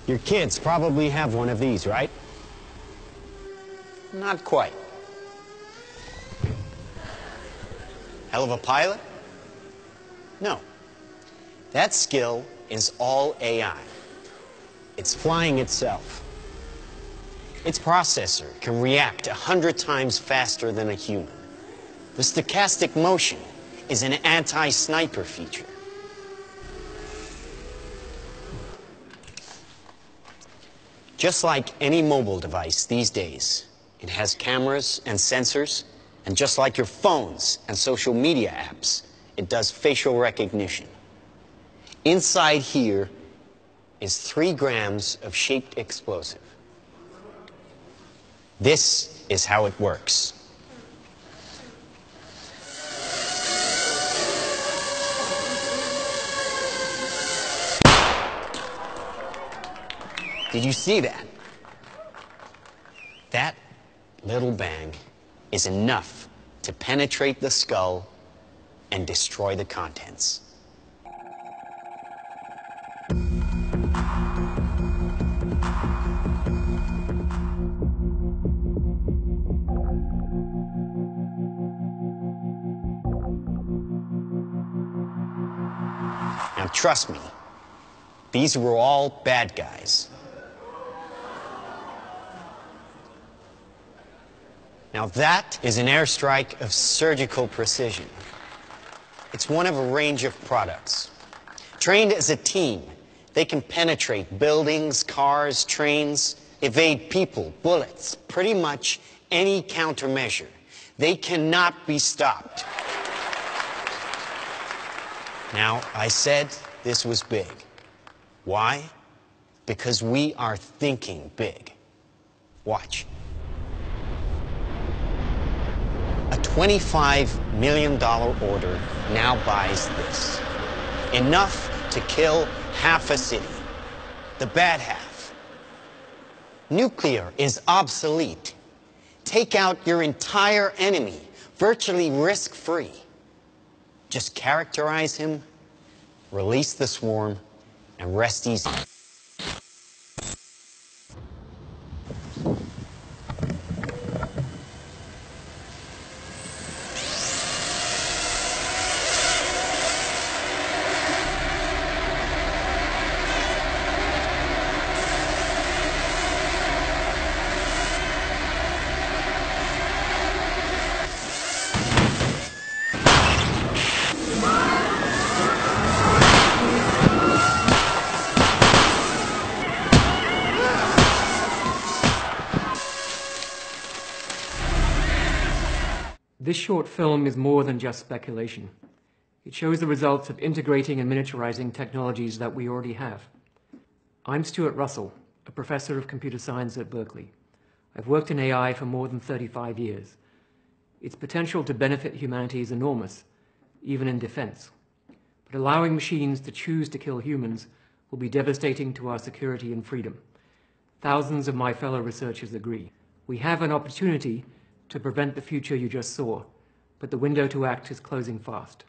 Your kids probably have one of these, right? Not quite. Hell of a pilot? No. That skill is all AI. It's flying itself. Its processor can react 100 times faster than a human. The stochastic motion is an anti-sniper feature. Just like any mobile device these days, it has cameras and sensors, and just like your phones and social media apps, it does facial recognition. Inside here is 3 grams of shaped explosive. This is how it works. Did you see that? That little bang is enough to penetrate the skull and destroy the contents. Now trust me, these were all bad guys. Now that is an airstrike of surgical precision. It's one of a range of products. Trained as a team, they can penetrate buildings, cars, trains, evade people, bullets, pretty much any countermeasure. They cannot be stopped. Now, I said this was big. Why? Because we are thinking big. Watch. A $25 million order now buys this. Enough to kill half a city. The bad half. Nuclear is obsolete. Take out your entire enemy, virtually risk-free. Just characterize him, release the swarm, and rest easy. This short film is more than just speculation. It shows the results of integrating and miniaturizing technologies that we already have. I'm Stuart Russell, a professor of computer science at Berkeley. I've worked in AI for more than 35 years. Its potential to benefit humanity is enormous, even in defense. But allowing machines to choose to kill humans will be devastating to our security and freedom. Thousands of my fellow researchers agree. We have an opportunity to prevent the future you just saw, but the window to act is closing fast.